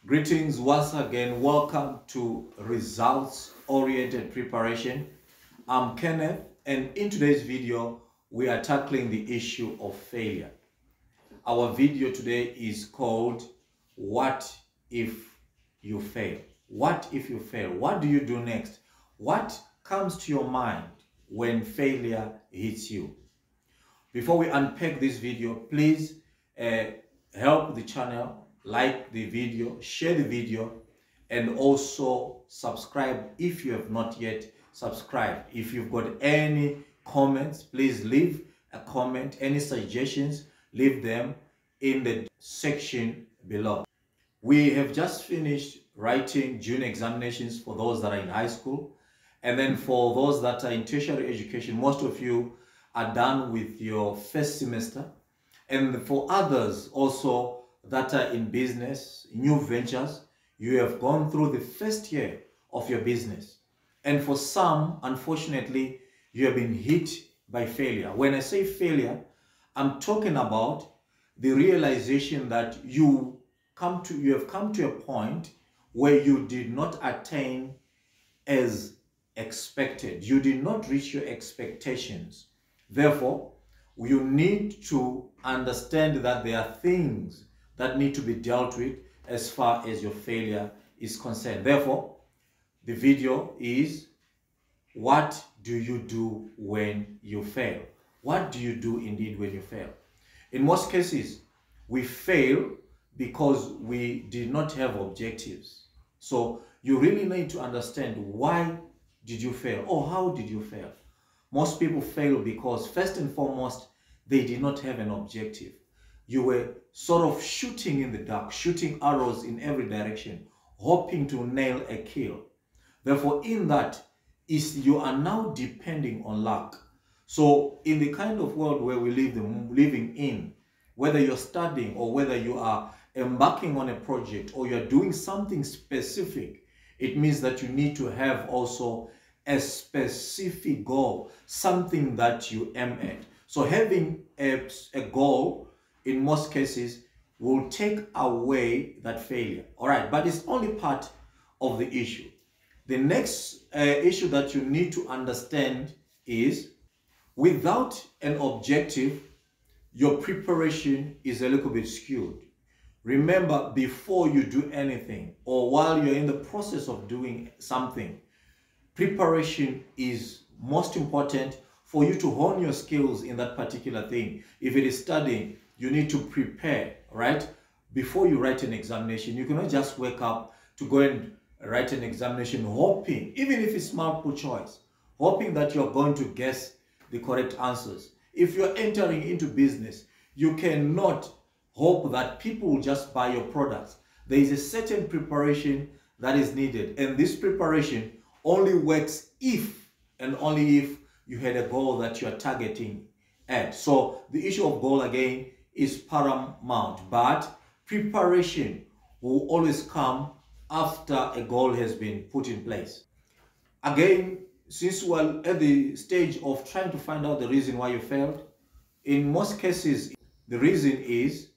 Greetings once again. Welcome to Results Oriented Preparation. I'm Kenneth, and in today's video, we are tackling the issue of failure. Our video today is called What If You Fail? What if you fail? What do you do next? What comes to your mind when failure hits you? Before we unpack this video, please help the channel, like the video, share the video, and also subscribe if you have not yet subscribed. If you've got any comments, please leave a comment. Any suggestions, leave them in the section below. We have just finished writing June examinations for those that are in high school. And then for those that are in tertiary education, most of you are done with your first semester. And for others also that are in business, new ventures, you have gone through the first year of your business. And for some, unfortunately, you have been hit by failure. When I say failure, I'm talking about the realization that you have come to a point where you did not attain as expected. You did not reach your expectations. Therefore, you need to understand that there are things that need to be dealt with as far as your failure is concerned. Therefore, the video is, what do you do when you fail? What do you do indeed when you fail? In most cases, we fail because we did not have objectives. So you really need to understand, why did you fail, or how did you fail? Most people fail because, first and foremost, they did not have an objective. You were sort of shooting in the dark, shooting arrows in every direction, hoping to nail a kill. Therefore, in that you are now depending on luck. So in the kind of world where we living in, whether you're studying or whether you are embarking on a project or you're doing something specific, it means that you need to have also a specific goal, something that you aim at. So having a goal, in most cases, will take away that failure. All right, but it's only part of the issue. The next issue that you need to understand is, without an objective, your preparation is a little bit skewed. Remember, before you do anything, or while you're in the process of doing something, preparation is most important for you to hone your skills in that particular thing. If it is studying, you need to prepare, right? Before you write an examination, you cannot just wake up to go and write an examination hoping, even if it's multiple choice, hoping that you're going to guess the correct answers. If you're entering into business, you cannot hope that people will just buy your products. There is a certain preparation that is needed, and this preparation only works if and only if you had a goal that you are targeting at. So the issue of goal, again, is paramount, but preparation will always come after a goal has been put in place. Again, since we're at the stage of trying to find out the reason why you failed, in most cases, the reason is,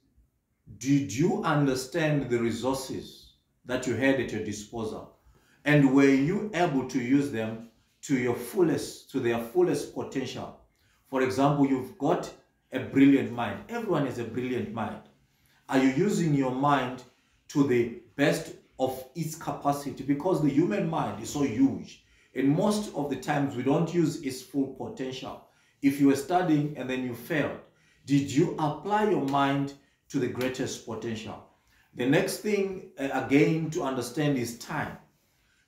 did you understand the resources that you had at your disposal? And were you able to use them to their fullest potential? For example, you've got a brilliant mind. Everyone has a brilliant mind. Are you using your mind to the best of its capacity? Because the human mind is so huge, and most of the times we don't use its full potential. If you were studying and then you failed, did you apply your mind to the greatest potential? The next thing, again, to understand is time.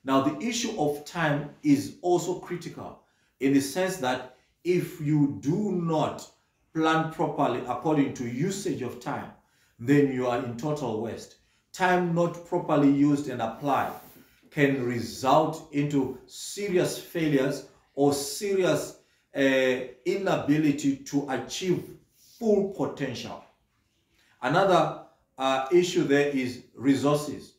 Now, the issue of time is also critical, in the sense that if you do not plan properly according to usage of time, then you are in total waste. Time not properly used and applied can result into serious failures or serious inability to achieve full potential. Another issue there is resources.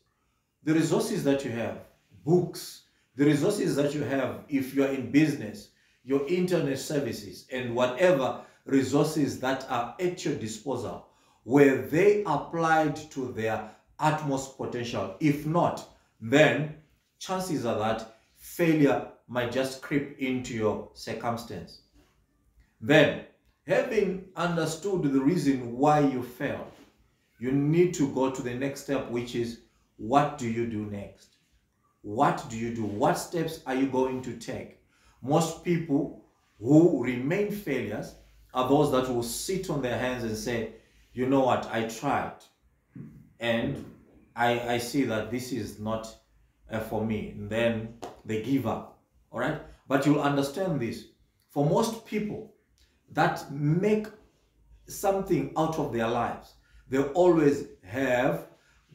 The resources that you have, books, the resources that you have if you are in business, your internet services, and whatever resources that are at your disposal, were they applied to their utmost potential. If not, then chances are that failure might just creep into your circumstance. Then, having understood the reason why you failed, you need to go to the next step, which is, what do you do next? What do you do? What steps are you going to take? Most people who remain failures are those that will sit on their hands and say, you know what, I tried, and I see that this is not for me. And then they give up. All right? But you'll understand this. For most people that make something out of their lives, they always have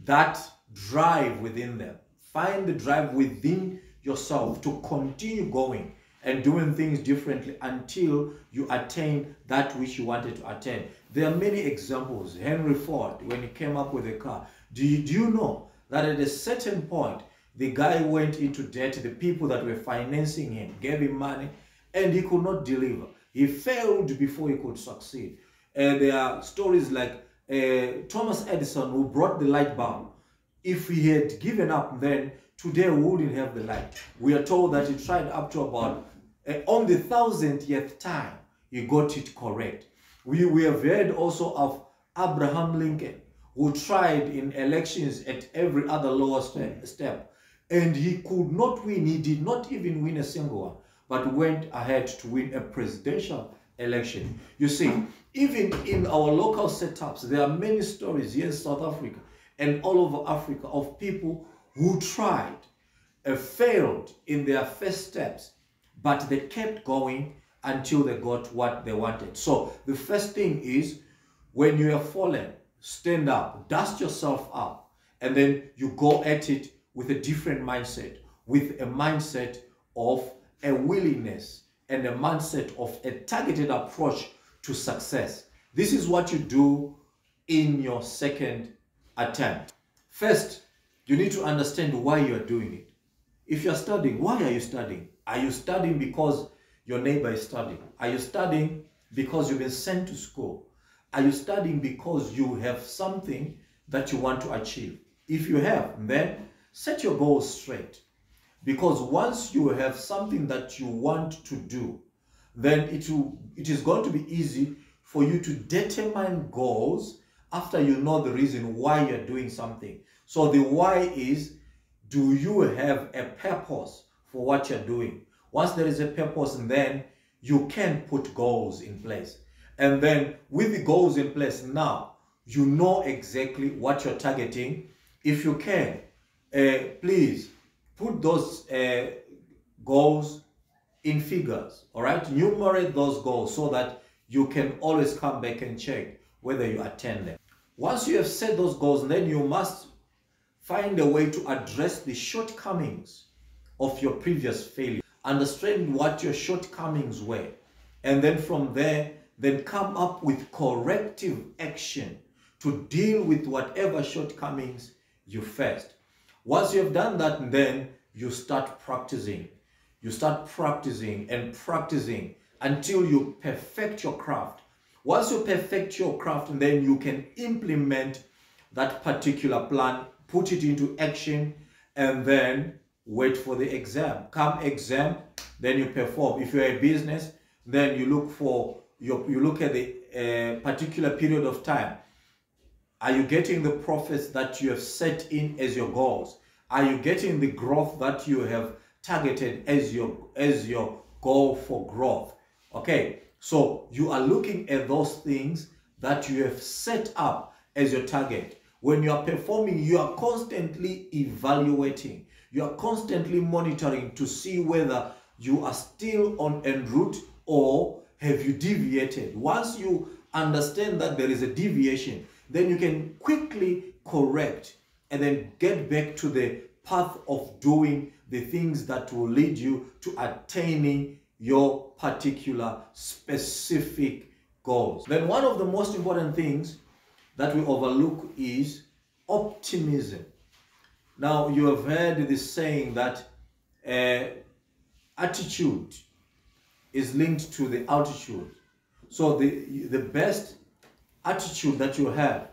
that drive within them. Find the drive within yourself to continue going and doing things differently until you attain that which you wanted to attain. There are many examples. Henry Ford, when he came up with a car, do you know that at a certain point, the guy went into debt, the people that were financing him gave him money, and he could not deliver. He failed before he could succeed. There are stories like Thomas Edison, who brought the light bulb. If he had given up, then today we wouldn't have the light. We are told that he tried up to about, on the 1000th time, he got it correct. We have heard also of Abraham Lincoln, who tried in elections at every other lower step, and he could not win. He did not even win a single one, but went ahead to win a presidential election. You see, even in our local setups, there are many stories here in South Africa and all over Africa of people who tried, failed in their first steps, but they kept going until they got what they wanted. So the first thing is, when you have fallen, stand up, dust yourself up, and then you go at it with a different mindset, with a mindset of a willingness and a mindset of a targeted approach to success. This is what you do in your second attempt. First, you need to understand why you are doing it. If you're studying, why are you studying? Are you studying because your neighbor is studying? Are you studying because you've been sent to school? Are you studying because you have something that you want to achieve? If you have, then set your goals straight. Because once you have something that you want to do, then it is going to be easy for you to determine goals after you know the reason why you're doing something. So the why is, do you have a purpose for what you're doing? Once there is a purpose, then you can put goals in place. And then with the goals in place, now you know exactly what you're targeting. If you can, please put those goals in figures, all right? Numerate those goals so that you can always come back and check whether you attain them. Once you have set those goals, then you must find a way to address the shortcomings of your previous failure. Understand what your shortcomings were. And then from there, then come up with corrective action to deal with whatever shortcomings you faced. Once you have done that, then you start practicing. You start practicing and practicing until you perfect your craft. Once you perfect your craft, then you can implement that particular plan, put it into action, and then wait for the exam. Come exam, then you perform. If you're a business, then you look at the particular period of time. Are you getting the profits that you have set in as your goals? Are you getting the growth that you have targeted as your goal for growth? Okay, so you are looking at those things that you have set up as your target. When you are performing, you are constantly evaluating. You are constantly monitoring to see whether you are still on en route or have you deviated. Once you understand that there is a deviation, then you can quickly correct and then get back to the path of doing the things that will lead you to attaining your particular specific goals. Then one of the most important things that we overlook is optimism. Now, you have heard this saying that attitude is linked to the altitude. So the best attitude that you have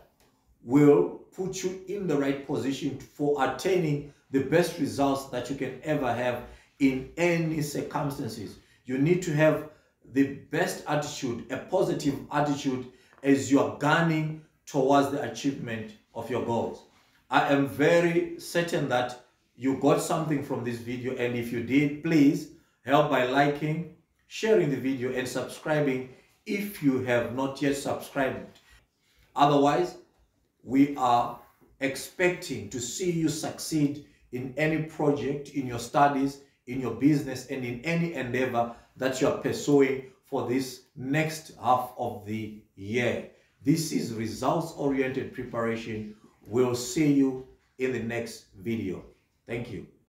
will put you in the right position for attaining the best results that you can ever have in any circumstances. You need to have the best attitude, a positive attitude, as you are gunning towards the achievement of your goals. I am very certain that you got something from this video, and if you did, please help by liking, sharing the video, and subscribing if you have not yet subscribed. Otherwise, we are expecting to see you succeed in any project, in your studies, in your business, and in any endeavor that you are pursuing for this next half of the year. This is results-oriented preparation. We'll see you in the next video. Thank you.